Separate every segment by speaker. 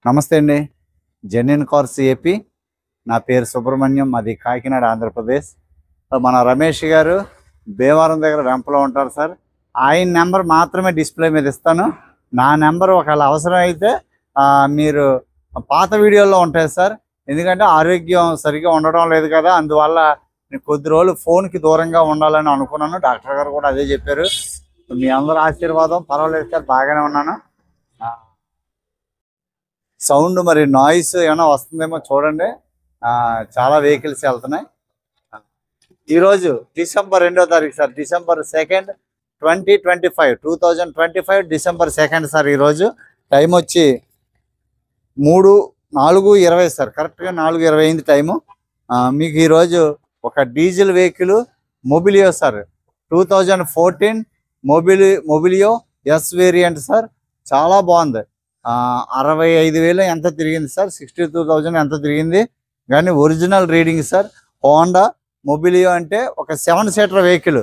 Speaker 1: నమస్తే అండి. Genuine cars AP. నా పేరు సుబ్రహ్మణ్యం. మాది కాకినాడ, ఆంధ్రప్రదేశ్. మన రమేష్ గారు భీమవరం దగ్గర వెంపలో ఉంటారు సార్. ఆయన నెంబర్ మాత్రమే డిస్ప్లే మీద ఇస్తాను. నా నెంబర్ ఒకవేళ అవసరం అయితే మీరు పాత వీడియోల్లో ఉంటాయి సార్. ఎందుకంటే ఆరోగ్యం సరిగ్గా ఉండడం లేదు కదా, అందువల్ల నేను కొద్ది రోజులు ఫోన్కి దూరంగా ఉండాలని అనుకున్నాను. డాక్టర్ గారు కూడా అదే చెప్పారు. మీ అందరూ ఆశీర్వాదం. పర్వాలేదు సార్, బాగానే ఉన్నాను. సౌండ్ మరి నాయిస్ ఏమైనా వస్తుందేమో చూడండి. చాలా వెహికల్స్ వెళ్తున్నాయి. ఈరోజు డిసెంబర్ 2వ తారీఖు sir, December 2nd 2025 December 2nd sir. ఈరోజు టైం వచ్చి 4:20 సార్, కరెక్ట్గా 4:20 అయింది టైము. మీకు ఈరోజు ఒక diesel vehicle Mobilio sir, 2014 Mobilio yes variant sir. చాలా బాగుంది. 65,000 ఎంత తిరిగింది సార్, 62,000 ఎంత తిరిగింది. కానీ original reading sir. Honda Mobilio అంటే ఒక 7 సీటర్ వెహికల్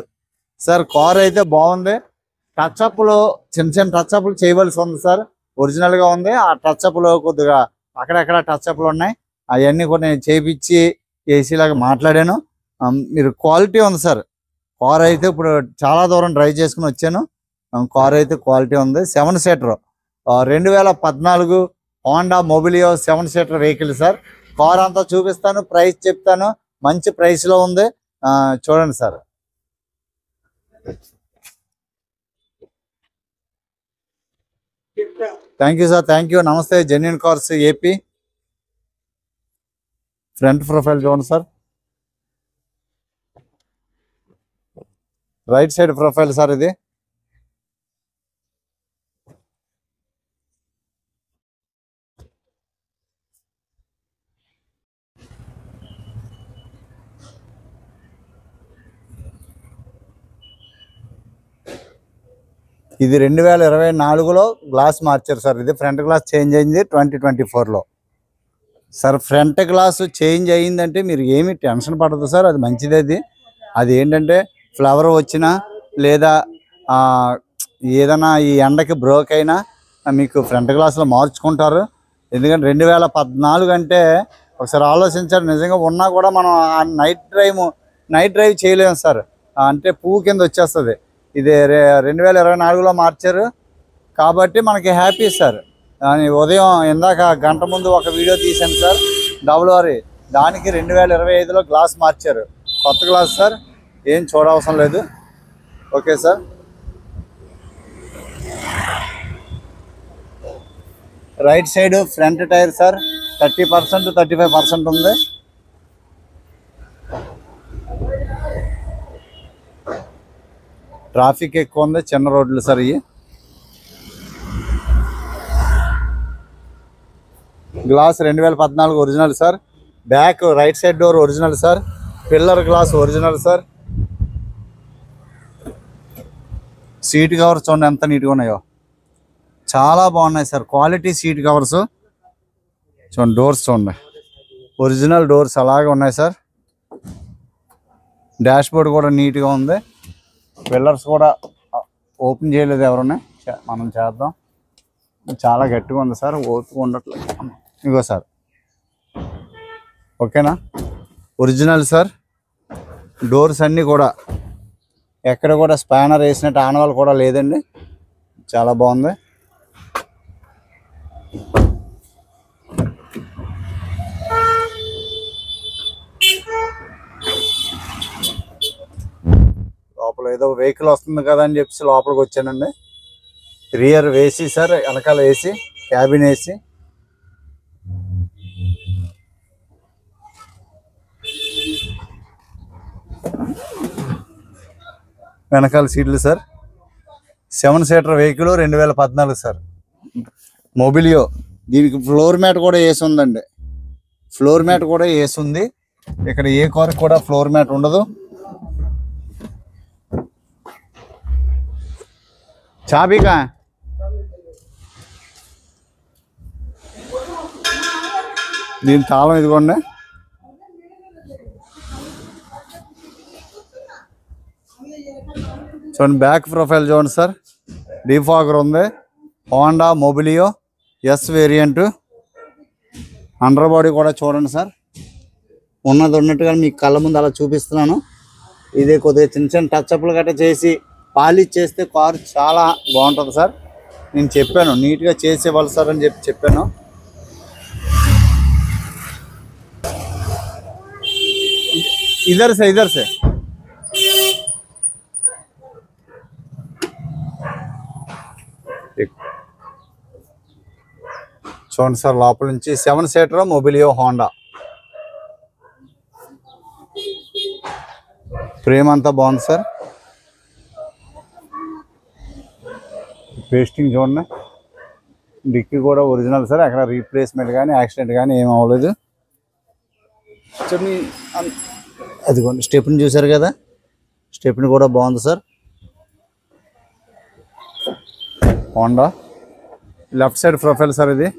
Speaker 1: సార్. కార్ అయితే బాగుంది. టచ్అప్లో చిన్న టచ్అప్లు చేయవలసి ఉంది సార్. ఒరిజినల్గా ఉంది. ఆ టచ్అప్లో కొద్దిగా అక్కడక్కడ టచ్అప్లు ఉన్నాయి. అవన్నీ కూడా నేను చేయించి ఏసీలాగా మాట్లాడాను. మీరు క్వాలిటీ ఉంది సార్. కార్ అయితే ఇప్పుడు చాలా దూరం డ్రైవ్ చేసుకుని వచ్చాను. కార్ అయితే క్వాలిటీ ఉంది. 7 seater 2014 Honda Mobilio 7 seater vehicle sir. Car అంతా చూపిస్తాను, ప్రైస్ చెప్తాను. మంచి ప్రైస్లో ఉంది, చూడండి sir. Thank you sir, thank you. నమస్తే, genuine cars AP. Front profile చూడండి sir. Right side profile sir ఇది. ఇది 2024లో గ్లాస్ మార్చారు సార్. ఇది ఫ్రంట్ గ్లాస్ చేంజ్ అయింది 2024లో సార్. ఫ్రంట్ గ్లాస్ చేంజ్ అయ్యిందంటే మీరు ఏమి టెన్షన్ పడదు సార్, అది మంచిది. అది ఏంటంటే ఫ్లవర్ వచ్చినా లేదా ఏదైనా ఈ ఎండకి బ్రోక్ అయినా మీకు ఫ్రంట్ గ్లాస్లో మార్చుకుంటారు. ఎందుకంటే 2014 అంటే ఒకసారి ఆలోచించారు. నిజంగా ఉన్నా కూడా మనం నైట్ డ్రైవ్ చేయలేము సార్. అంటే పువ్వు కింద వచ్చేస్తుంది. ఇది 2024లో మార్చారు కాబట్టి మనకి హ్యాపీ సార్. ఉదయం ఇందాక గంట ముందు ఒక వీడియో తీశాను సార్, WRE. దానికి 2025లో గ్లాస్ మార్చారు, కొత్త గ్లాస్ సార్. ఏం చూడవసరం లేదు. Okay sir. Right side front tyre sir 30% 35% ఉంది. ట్రాఫిక్ ఎక్కువ ఉంది, చిన్న రోడ్లు సార్ ఇవి. Glass 2014 original sir. Back right side door original sir. Pillar glass original sir. Seat covers చూడండి ఎంత నీట్గా ఉన్నాయో, చాలా బాగున్నాయి సార్. క్వాలిటీ సీట్ కవర్స్ చూడండి. డోర్స్ చూడండి, ఒరిజినల్ డోర్స్ అలాగే ఉన్నాయి సార్. డాష్ బోర్డ్ కూడా నీట్గా ఉంది. పిల్లర్స్ కూడా ఓపెన్ చేయలేదు ఎవరున్నా, మనం చేద్దాం. చాలా గట్టిగా ఉంది సార్, ఓపిక ఉండట్లేదు. ఇగో సార్, ఓకేనా. Original sir. డోర్స్ అన్నీ కూడా ఎక్కడ కూడా స్పానర్ వేసినట్టు ఆనవాళ్ళు కూడా లేదండి. చాలా బాగుంది. లోపల ఏదో వెహికల్ వస్తుంది కదా అని చెప్పేసి లోపలికి వచ్చానండి. రియర్ ఏసీ సార్, వెనకాల ఏసీ, క్యాబిన్ ఏసీ. వెనకాల సీట్లు sir. 7 seater vehicle 2014 sir. Mobilio. దీనికి ఫ్లోర్ మ్యాట్ కూడా వేసి ఉందండి. ఫ్లోర్ మ్యాట్ కూడా వేసి ఉంది. ఇక్కడ ఏ కార్ కూడా ఫ్లోర్ మ్యాట్ ఉండదు. చాబీకా దీని తాళం ఇదిగోండి. చూడండి, బ్యాక్ ప్రొఫైల్ చూడండి సార్. డీఫాగర్ ఉంది. Honda Mobilio yes variant under body కూడా చూడండి సార్, ఉన్నది ఉన్నట్టుగా మీకు కళ్ళ ముందు అలా చూపిస్తున్నాను. ఇదే కొద్దిగా చిన్న చిన్న టచ్అప్లు గట్రా చేసి పాలిష్ చేస్తే కారు చాలా బాగుంటుంది సార్. నేను చెప్పాను నీట్గా చేసేవాళ్ళు సార్ అని చెప్పాను. ఇదర్ సే చూడండి సార్, లోపల నుంచి 7 సీటర్ మొబిలియో హోండా. ఫ్రేమ్ అంతా బాగుంది సార్. పేస్టింగ్ చూడండి, డిక్కీ కూడా ఒరిజినల్ సార్. అక్కడ రీప్లేస్మెంట్ కానీ యాక్సిడెంట్ కానీ ఏం అవ్వలేదు. అదిగోండి స్టెప్ని చూసారు కదా, స్టెప్ని కూడా బాగుంది sir. Honda left side profile sir ఇది.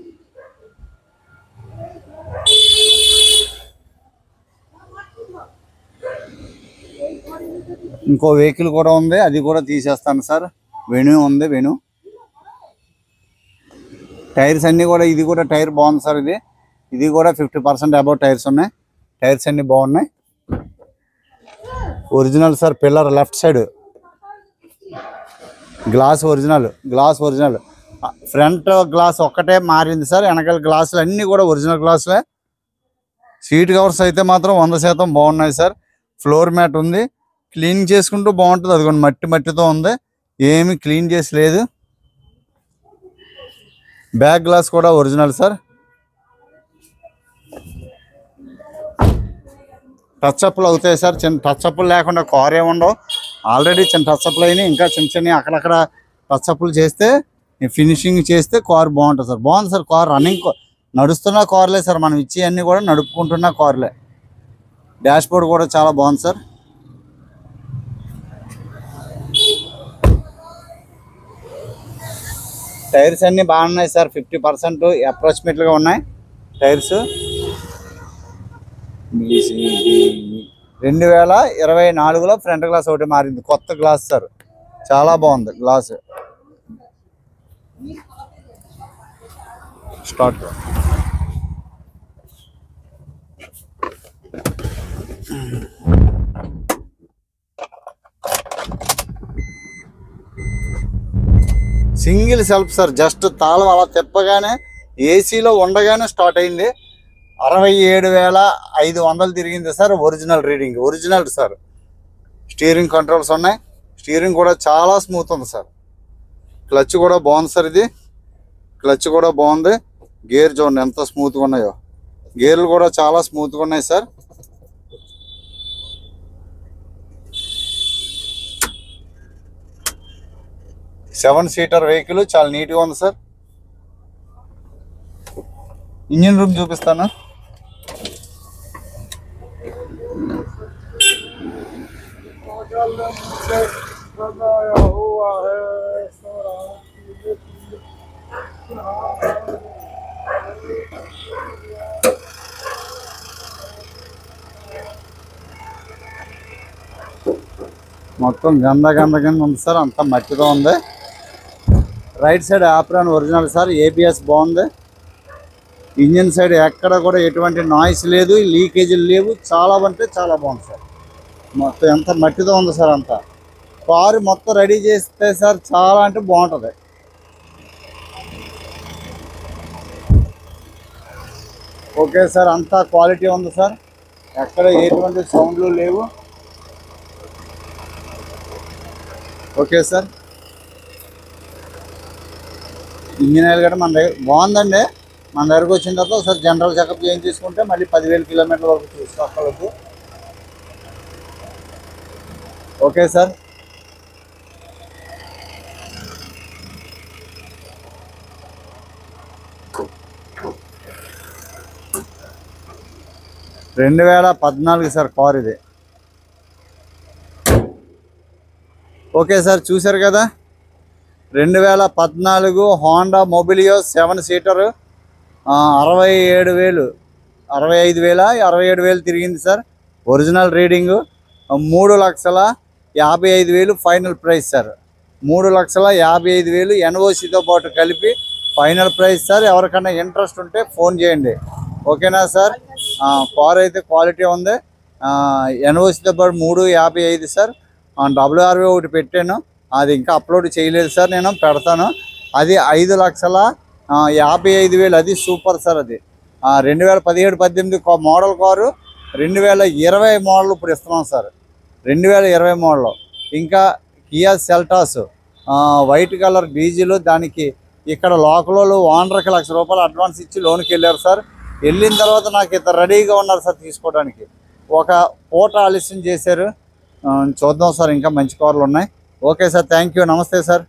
Speaker 1: ఇంకో వెహికల్ కూడా ఉంది, అది కూడా తీసేస్తాను సార్. వెన్యూ ఉంది, వెన్యూ టైర్స్ అన్నీ కూడా, ఇది కూడా టైర్ బాగుంది సార్. ఇది కూడా 50% అబౌవ్ టైర్స్ ఉన్నాయి. టైర్స్ అన్నీ బాగున్నాయి, original sir. Pillar left side glass original. Front glass ఒక్కటే మారింది సార్, వెనకాల గ్లాసులు అన్నీ కూడా ఒరిజినల్ గ్లాసులే. సీట్ కవర్స్ అయితే మాత్రం 100% బాగున్నాయి సార్. ఫ్లోర్ మ్యాట్ ఉంది, క్లీన్ చేసుకుంటూ బాగుంటుంది. అదిగోండి మట్టితో ఉంది, ఏమి క్లీన్ చేసి లేదు. బ్యాక్ గ్లాస్ కూడా ఒరిజినల్ సార్. టచ్అప్లు అవుతాయి సార్, చిన్న టచ్అప్లు లేకుండా కార్ ఏముండవు. ఆల్రెడీ చిన్న టచ్అప్లు అయినాయి, ఇంకా చిన్న అక్కడక్కడ టచ్అప్లు చేస్తే ఫినిషింగ్ చేస్తే కార్ బాగుంటుంది సార్. బాగుంది సార్ కార్. రన్నింగ్ నడుస్తున్న కార్లే సార్, మనం ఇచ్చి అన్నీ కూడా నడుపుకుంటున్న కార్లే. డాష్ బోర్డ్ కూడా చాలా బాగుంది సార్. టైర్స్ అన్నీ బాగున్నాయి సార్, 50% అప్రాక్సిమేట్గా ఉన్నాయి టైర్స్. 2024లో ఫ్రంట్ గ్లాస్ ఒకటి మారింది, కొత్త గ్లాస్ సార్. చాలా బాగుంది glass. Start single self sir. Just తాళం అలా తిప్పగానే ఏసీలో ఉండగానే స్టార్ట్ అయింది. 67,500 తిరిగింది sir. Original reading, original sir. Steering controls ఉన్నాయి, స్టీరింగ్ కూడా చాలా స్మూత్ ఉంది సార్. క్లచ్ కూడా బాగుంది సార్, ఇది క్లచ్ కూడా బాగుంది. గేర్ చూడండి ఎంత స్మూత్గా ఉన్నాయో, గేర్లు కూడా చాలా స్మూత్గా ఉన్నాయి సార్. సెవెన్ సీటర్ వెహికల్ చాలా నీట్గా ఉంది సార్. ఇంజిన్ రూమ్ చూపిస్తాను. మొత్తం గంద ఉంది సార్, అంతా మట్టితో ఉంది. Right side apron original sir. ABS బాగుంది. ఇంజిన్ సైడ్ ఎక్కడ కూడా ఎటువంటి నాయిస్ లేదు, లీకేజీలు లేవు. చాలా అంటే చాలా బాగుంది సార్. మొత్తం ఎంత మట్టితో ఉంది సార్. అంతా కారు మొత్తం రెడీ చేస్తే సార్ చాలా అంటే బాగుంటుంది. ఓకే సార్, అంతా క్వాలిటీ ఉంది సార్. ఎక్కడ ఎటువంటి సౌండ్లు లేవు. ఓకే సార్, ఇంజిన్ ఆయిల్ కూడా మన దగ్గర బాగుందండి. మన దగ్గరకు వచ్చిన తర్వాత ఒకసారి జనరల్ చెకప్ చేయించుకుంటే మళ్ళీ 10,000 కిలోమీటర్ల వరకు చూసుకోగలదు. Okay sir. రెండు 2014 సార్ కార్ ఇది. ఓకే సార్, చూశారు కదా 2014 హోండా మొబిలియో 7 సీటర్. 65,000 తిరిగింది sir. Original reading 3,55,000 final price sir. 3,55,000 ఎన్ఓసితో పాటు కలిపి ఫైనల్ ప్రైస్ సార్. ఎవరికైనా ఇంట్రెస్ట్ ఉంటే ఫోన్ చేయండి. ఓకేనా సార్? కార్ అయితే క్వాలిటీ ఉంది. ఎన్ఓసితో పాటు 355 సార్. WRV ఒకటి పెట్టాను, అది ఇంకా అప్లోడ్ చేయలేదు సార్, నేను పెడతాను. అది 5,55,000, అది సూపర్ సార్. అది 2017-18 మోడల్ కారు, 2020 మోడల్ ఇప్పుడు ఇస్తున్నాం సార్, 2020 మోడల్. ఇంకా Kia Seltos white colour diesel, దానికి ఇక్కడ లోకల్లో ఓనర్కి ₹1,00,000 అడ్వాన్స్ ఇచ్చి లోన్కి వెళ్ళారు సార్. వెళ్ళిన తర్వాత నాకు ఇద్దరు రెడీగా ఉన్నారు సార్ తీసుకోవడానికి. ఒక పూట ఆలస్యం చేశారు. చూద్దాం సార్, ఇంకా మంచి కార్లు ఉన్నాయి. ఓకే సార్, థ్యాంక్ యూ, నమస్తే సార్.